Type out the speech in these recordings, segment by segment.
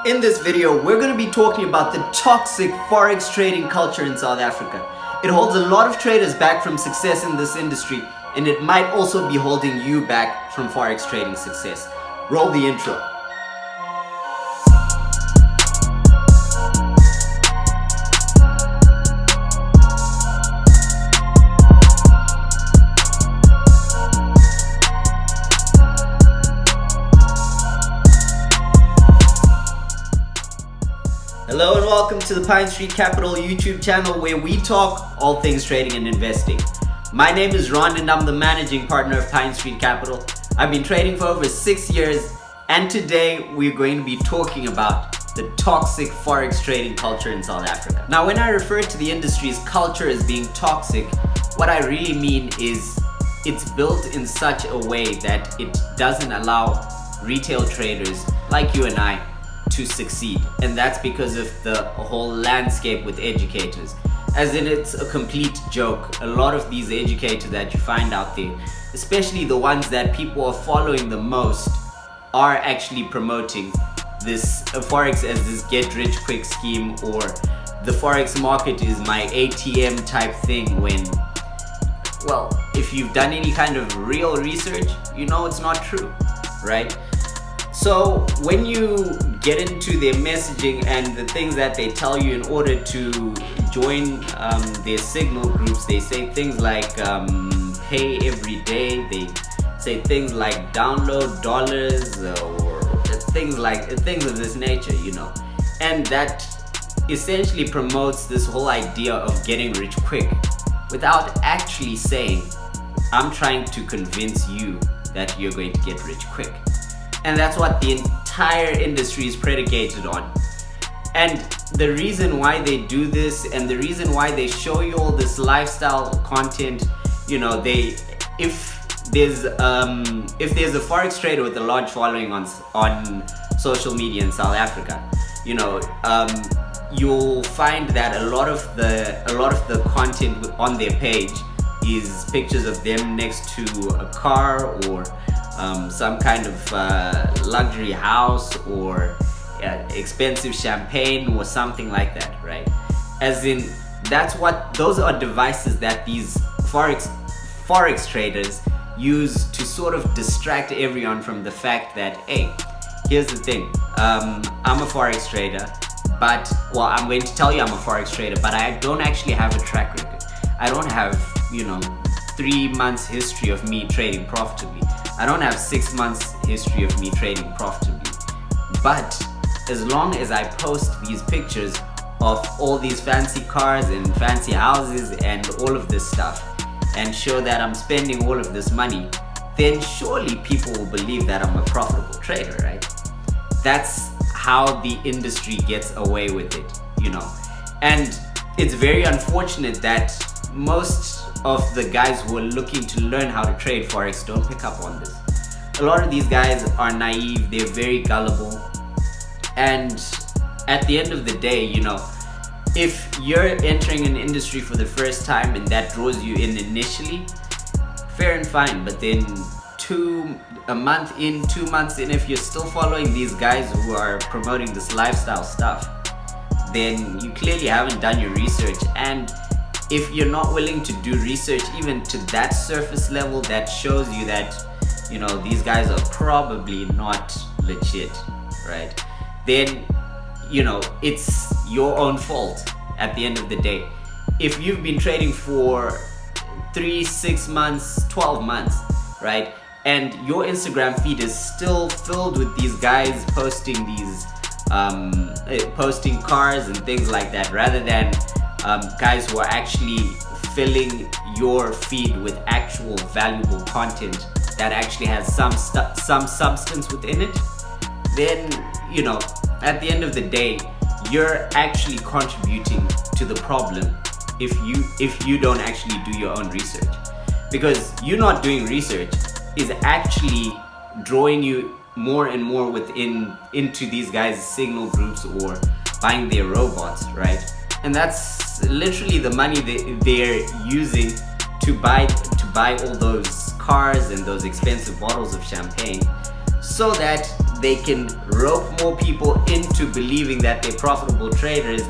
In this video, we're going to be talking about the toxic Forex trading culture in South Africa. It holds a lot of traders back from success in this industry, and it might also be holding you back from Forex trading success. Roll the intro. Hello and welcome to the Pine Street Capital YouTube channel, where we talk all things trading and investing. My name is Ron and I'm the managing partner of Pine Street Capital. I've been trading for over 6 years, and today we're going to be talking about the toxic Forex trading culture in South Africa. Now, when I refer to the industry's culture as being toxic, what I really mean is it's built in such a way that it doesn't allow retail traders like you and I to succeed, and that's because of the whole landscape with educators. As in, it's a complete joke. A lot of these educators that you find out there, especially the ones that people are following the most, are actually promoting this Forex as this get rich quick scheme, or the Forex market is my ATM type thing, when, well, if you've done any kind of real research, you know it's not true, right? So when you get into their messaging and the things that they tell you in order to join their signal groups, they say things like pay every day. They say things like download dollars, or things of this nature, you know. And that essentially promotes this whole idea of getting rich quick, without actually saying, I'm trying to convince you that you're going to get rich quick. And that's what the entire industry is predicated on. And the reason why they do this, and the reason why they show you all this lifestyle content, you know, if there's a Forex trader with a large following on social media in South Africa, you know, you'll find that a lot of the content on their page is pictures of them next to a car, or some kind of luxury house, or expensive champagne, or something like that, right? As in, those are devices that these Forex traders use to sort of distract everyone from the fact that, hey, here's the thing, I'm a Forex trader, but, well, I'm going to tell you I'm a Forex trader, but I don't actually have a track record. I don't have, 3 months history of me trading profitably. I don't have 6 months history of me trading profitably. But as long as I post these pictures of all these fancy cars and fancy houses and all of this stuff, and show that I'm spending all of this money, then surely people will believe that I'm a profitable trader, right? That's how the industry gets away with it, you know. And it's very unfortunate that most of the guys who are looking to learn how to trade Forex don't pick up on this. A lot of these guys are naive, they're very gullible, and at the end of the day, you know, if you're entering an industry for the first time and that draws you in initially, fair and fine, but then 2 months in, if you're still following these guys who are promoting this lifestyle stuff, then you clearly haven't done your research. And if you're not willing to do research even to that surface level that shows you that, you know, these guys are probably not legit, right? Then, you know, it's your own fault at the end of the day. If you've been trading for 3, 6 months, 12 months, right? And your Instagram feed is still filled with these guys posting posting cars and things like that, rather than guys who are actually filling your feed with actual valuable content that actually has some substance within it, then, you know, at the end of the day, you're actually contributing to the problem if you don't actually do your own research. Because you not doing research is actually drawing you more and more into these guys' signal groups, or buying their robots, right? And that's literally the money they're using to buy all those cars and those expensive bottles of champagne, so that they can rope more people into believing that they're profitable traders,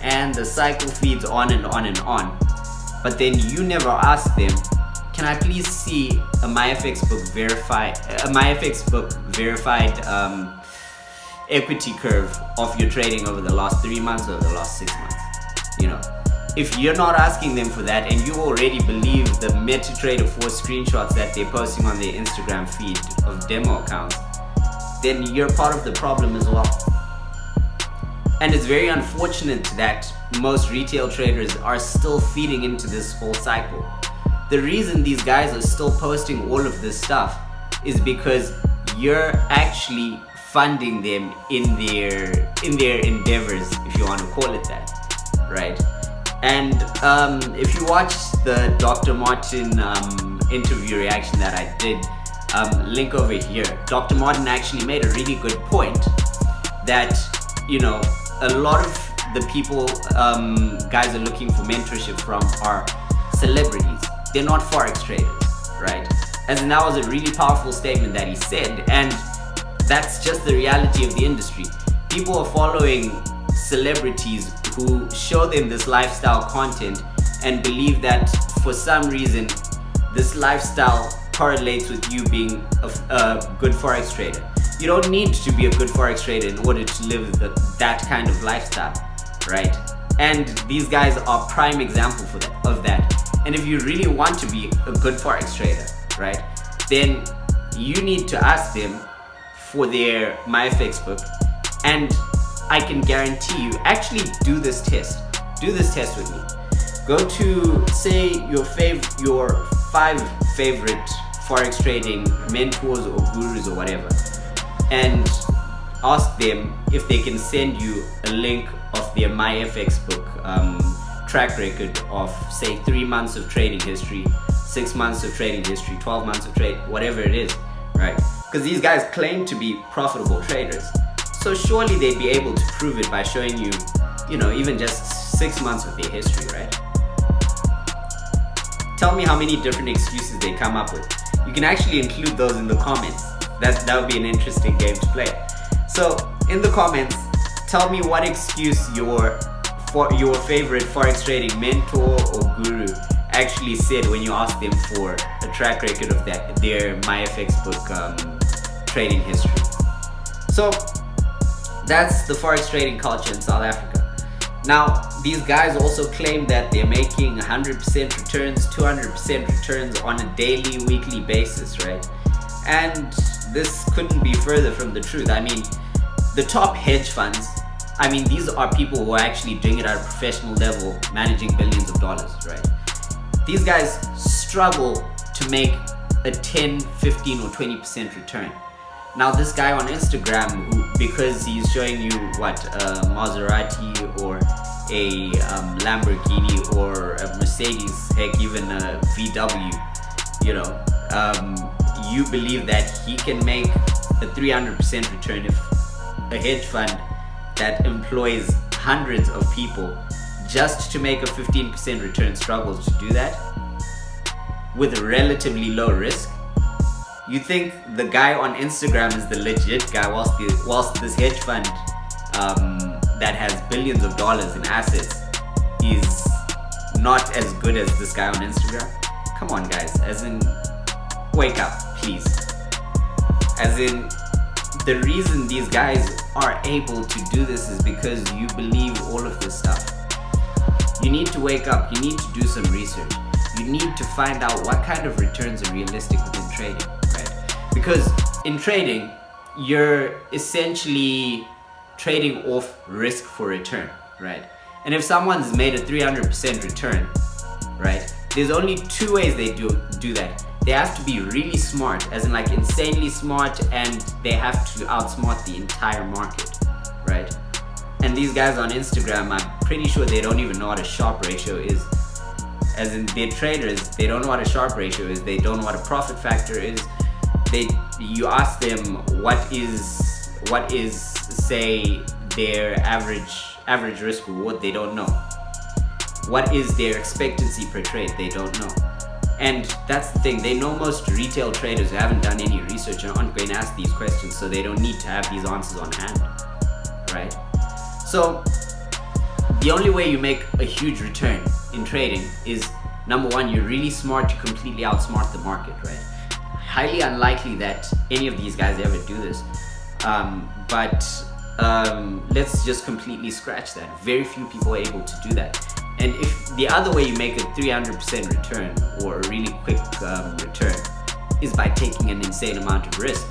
and the cycle feeds on and on and on. But then you never ask them, can I please see a MyForexBook verified equity curve of your trading over the last 3 months or the last 6 months? You know, if you're not asking them for that, and you already believe the MetaTrader 4 screenshots that they're posting on their Instagram feed of demo accounts, then you're part of the problem as well. And it's very unfortunate that most retail traders are still feeding into this whole cycle. The reason these guys are still posting all of this stuff is because you're actually funding them in their endeavors, if you want to call it that, right? And if you watched the Dr. Martin interview reaction that I did, link over here, Dr. Martin actually made a really good point that, you know, a lot of the people guys are looking for mentorship from are celebrities. They're not Forex traders, right? As in, that was a really powerful statement that he said, and that's just the reality of the industry. People are following celebrities who show them this lifestyle content and believe that for some reason this lifestyle correlates with you being a good Forex trader. You don't need to be a good Forex trader in order to live that kind of lifestyle, right? And these guys are prime example of that. And if you really want to be a good Forex trader, right, then you need to ask them for their MyForexBook. And I can guarantee you, actually do this test. Do this test with me. Go to, say, your 5 favorite Forex trading mentors or gurus or whatever, and ask them if they can send you a link of their MyForexBook track record of, say, 3 months of trading history, 6 months of trading history, 12 months of trade, whatever it is, right? Because these guys claim to be profitable traders. So surely they'd be able to prove it by showing you, you know, even just 6 months of their history, right? Tell me how many different excuses they come up with. You can actually include those in the comments. That would be an interesting game to play. So in the comments, tell me what excuse your favorite Forex trading mentor or guru actually said when you asked them for a track record of their MyForexBook trading history. So that's the Forex trading culture in South Africa. Now, these guys also claim that they're making 100% returns, 200% returns on a daily, weekly basis, right? And this couldn't be further from the truth. I mean, the top hedge funds, I mean, these are people who are actually doing it at a professional level, managing billions of dollars, right? These guys struggle to make a 10, 15, or 20% return. Now, this guy on Instagram, because he's showing you what, a Maserati or a Lamborghini or a Mercedes, heck, even a VW, you know, you believe that he can make a 300% return if a hedge fund that employs hundreds of people just to make a 15% return struggles to do that with a relatively low risk. You think the guy on Instagram is the legit guy whilst this hedge fund that has billions of dollars in assets is not as good as this guy on Instagram? Come on, guys, as in, wake up, please. As in, the reason these guys are able to do this is because you believe all of this stuff. You need to wake up, you need to do some research. You need to find out what kind of returns are realistic within trading, right? Because in trading, you're essentially trading off risk for return, right? And if someone's made a 300% return, right, there's only 2 ways they do that. They have to be really smart, as in like insanely smart, and they have to outsmart the entire market, right? And these guys on Instagram, I'm pretty sure they don't even know what a Sharpe ratio is. As in, they're traders, they don't know what a Sharpe ratio is, they don't know what a profit factor is. You ask them what is say their average risk reward, they don't know. What is their expectancy per trade, they don't know. And that's the thing, they know most retail traders who haven't done any research and aren't going to ask these questions, so they don't need to have these answers on hand, right? So the only way you make a huge return in trading is, number one, you're really smart to completely outsmart the market, right? Highly unlikely that any of these guys ever do this, but let's just completely scratch that. Very few people are able to do that. And if the other way you make a 300% return or a really quick return is by taking an insane amount of risk.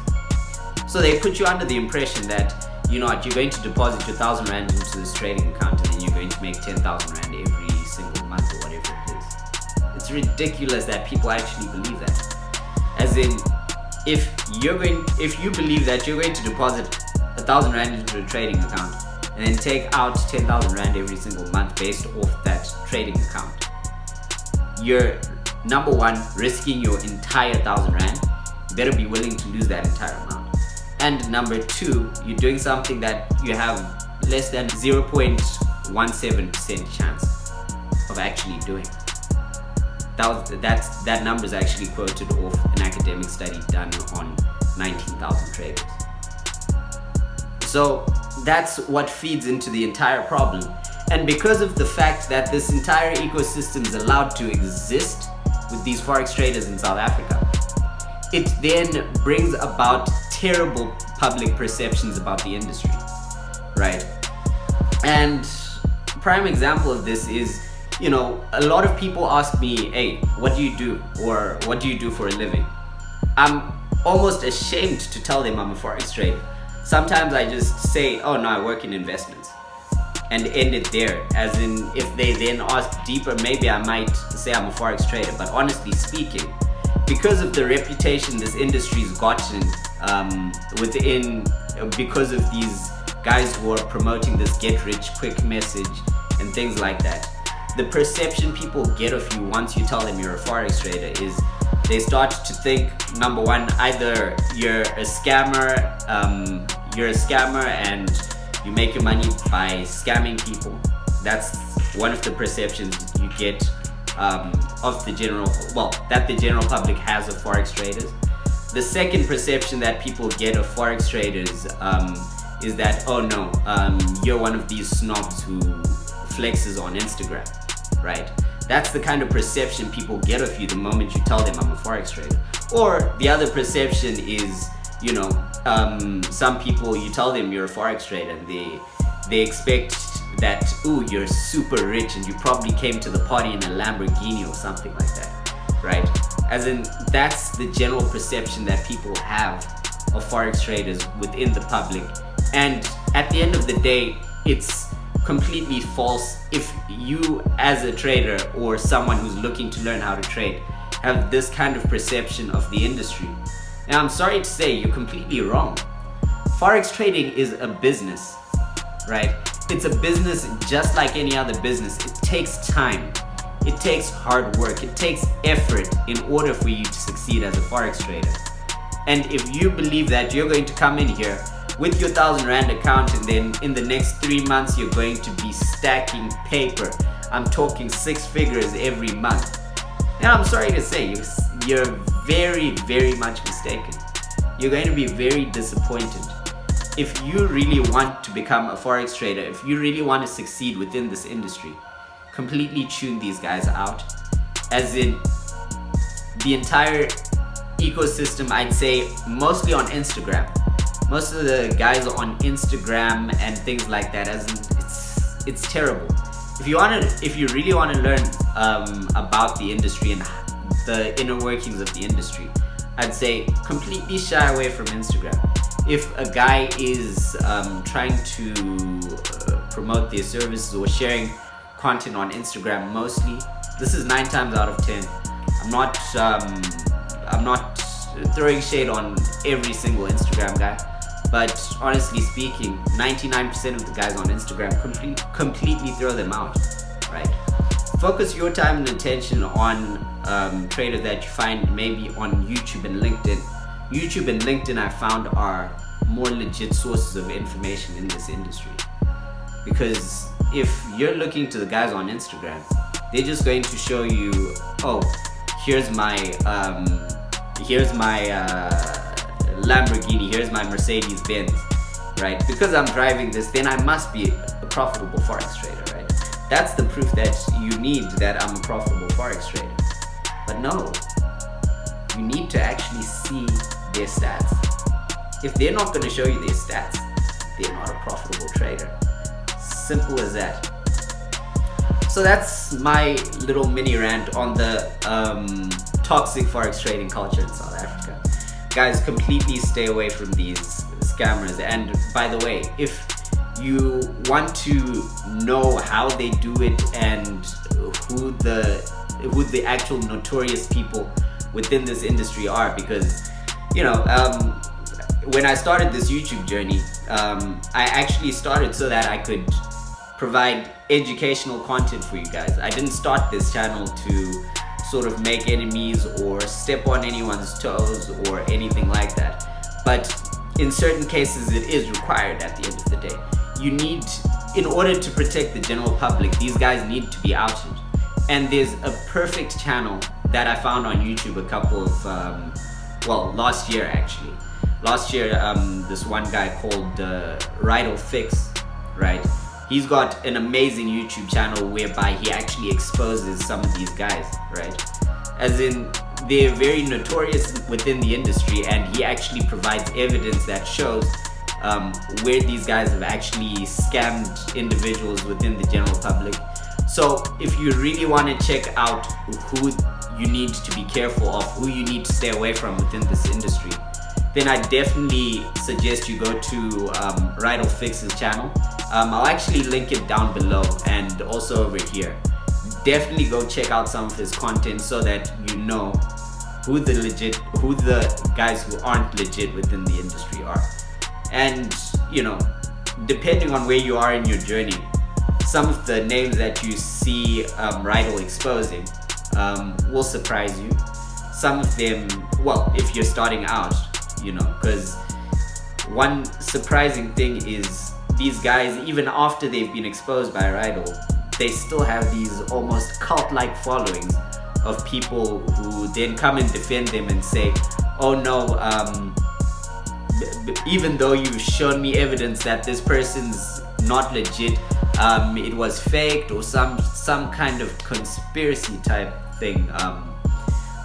So they put you under the impression that, you know what, you're going to deposit your 1,000 Rand into this trading account and then you're going to make 10,000 Rand every single month or whatever it is. It's ridiculous that people actually believe that. As in, if you believe that you're going to deposit 1,000 Rand into a trading account and then take out 10,000 Rand every single month based off that trading account, you're, number one, risking your entire 1,000 Rand. You better be willing to lose that entire amount. And number two, you're doing something that you have less than 0.17% chance of actually doing. That number is actually quoted off an academic study done on 19,000 traders. So that's what feeds into the entire problem. And because of the fact that this entire ecosystem is allowed to exist with these Forex traders in South Africa, it then brings about terrible public perceptions about the industry, right? And a prime example of this is, you know, a lot of people ask me, hey, what do you do? Or what do you do for a living? I'm almost ashamed to tell them I'm a Forex trader. Sometimes I just say, oh no, I work in investments, and end it there. As in, if they then ask deeper, maybe I might say I'm a Forex trader. But honestly speaking, because of the reputation this industry's gotten because of these guys who are promoting this get rich quick message and things like that, the perception people get of you once you tell them you're a Forex trader is they start to think, number one, either you're a scammer and you make your money by scamming people. That's one of the perceptions you get of the general public has of Forex traders. The second perception that people get of Forex traders is that, oh no, you're one of these snobs who flexes on Instagram, right? That's the kind of perception people get of you the moment you tell them I'm a Forex trader. Or the other perception is, you know, some people, you tell them you're a Forex trader and they expect that, ooh, you're super rich and you probably came to the party in a Lamborghini or something like that, right? As in, that's the general perception that people have of Forex traders within the public. And at the end of the day, it's completely false if you as a trader or someone who's looking to learn how to trade have this kind of perception of the industry. Now, I'm sorry to say, you're completely wrong. Forex trading is a business, right? It's a business just like any other business. It takes time. It takes hard work. It takes effort in order for you to succeed as a Forex trader. And if you believe that you're going to come in here with your 1,000 Rand account and then in the next 3 months you're going to be stacking paper, I'm talking 6 figures every month, then I'm sorry to say, you're very, very much mistaken. You're going to be very disappointed. If you really want to become a Forex trader, if you really want to succeed within this industry, completely tune these guys out. As in, the entire ecosystem, I'd say mostly on Instagram. Most of the guys on Instagram and things like that, as in, it's terrible. If you really want to learn about the industry and the inner workings of the industry, I'd say completely shy away from Instagram. If a guy is trying to promote their services or sharing content on Instagram mostly, this is 9 times out of 10. I'm not throwing shade on every single Instagram guy, but honestly speaking, 99% of the guys on Instagram completely throw them out, right? Focus your time and attention on traders that you find maybe on YouTube and LinkedIn. YouTube and LinkedIn, I found, are more legit sources of information in this industry. Because if you're looking to the guys on Instagram, they're just going to show you, oh, here's my Lamborghini, here's my Mercedes Benz, right? Because I'm driving this, then I must be a profitable Forex trader, right? That's the proof that you need that I'm a profitable Forex trader. But no, you need to actually see their stats. If they're not going to show you their stats, they're not a profitable trader. Simple as that. So that's my little mini rant on the toxic Forex trading culture in South Africa. Guys, completely stay away from these scammers. And by the way, if you want to know how they do it and who the actual notorious people within this industry are, because when I started this YouTube journey, I actually started so that I could provide educational content for you guys. I didn't start this channel to sort of make enemies or step on anyone's toes or anything like that. But in certain cases, it is required at the end of the day. You need, in order to protect the general public, these guys need to be outed. And there's a perfect channel that I found on YouTube a couple of, last year actually. Last year, this one guy called Rydall Ficks, right? He's got an amazing YouTube channel whereby he actually exposes some of these guys, right? As in, they're very notorious within the industry, and he actually provides evidence that shows where these guys have actually scammed individuals within the general public. So if you really want to check out who you need to be careful of, who you need to stay away from within this industry, then I definitely suggest you go to Rydall Fix's channel. I'll actually link it down below and also over here. Definitely go check out some of his content so that you know who the guys who aren't legit within the industry are. And depending on where you are in your journey, some of the names that you see Rydall exposing will surprise you. Some of them, if you're starting out, because one surprising thing is these guys, even after they've been exposed by Rydall, they still have these almost cult-like followings of people who then come and defend them and say, oh no, even though you've shown me evidence that this person's not legit, it was faked or some kind of conspiracy type thing.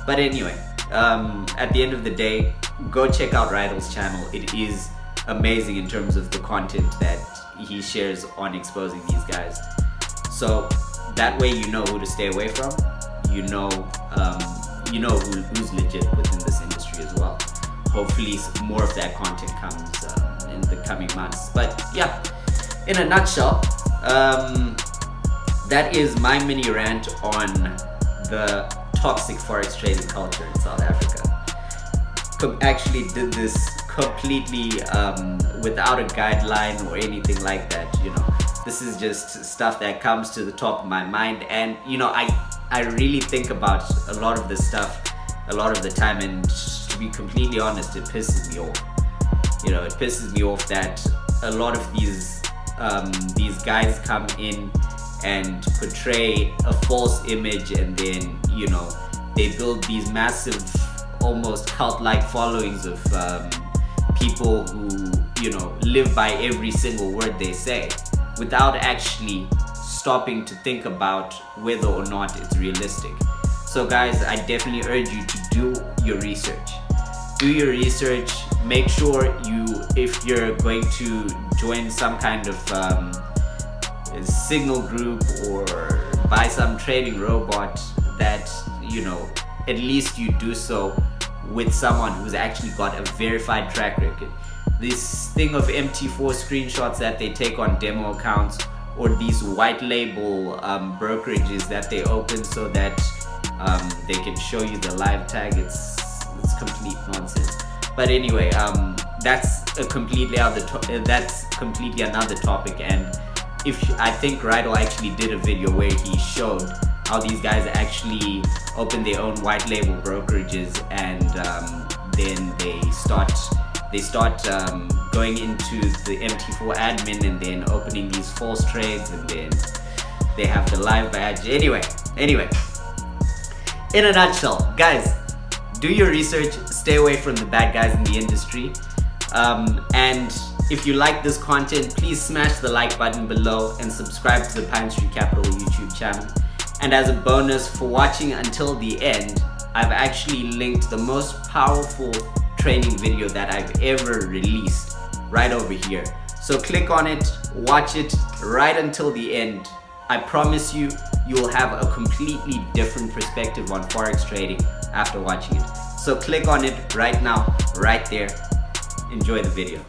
But anyway, at the end of the day, go check out Rydall's channel. It is amazing in terms of the content that he shares on exposing these guys. So that way you know who to stay away from. You know who's legit within this industry as well. Hopefully more of that content comes in the coming months. But yeah, in a nutshell, that is my mini rant on the toxic Forex trading culture in South Africa. Actually did this completely without a guideline or anything like that. This is just stuff that comes to the top of my mind, and I really think about a lot of this stuff a lot of the time, and to be completely honest, it pisses me off. It pisses me off that a lot of these guys come in and portray a false image, and then they build these massive, almost cult-like followings of people who live by every single word they say, without actually stopping to think about whether or not it's realistic. So guys, I definitely urge you to do your research. Do your research. Make sure if you're going to join some kind of signal group or buy some trading robot, that at least you do so with someone who's actually got a verified track record. This thing of MT4 screenshots that they take on demo accounts, or these white label brokerages that they open so that they can show you the live tag, it's complete nonsense. But anyway, that's completely another topic. And I think Rydall actually did a video where he showed how these guys actually open their own white label brokerages, and then they start going into the MT4 admin and then opening these false trades, and then they have the live badge. Anyway, in a nutshell, guys, do your research, stay away from the bad guys in the industry. And if you like this content, please smash the like button below and subscribe to the Pine Street Capital YouTube channel. And as a bonus for watching until the end, I've actually linked the most powerful training video that I've ever released right over here. So click on it, watch it right until the end. I promise you, you will have a completely different perspective on Forex trading after watching it. So click on it right now, right there. Enjoy the video.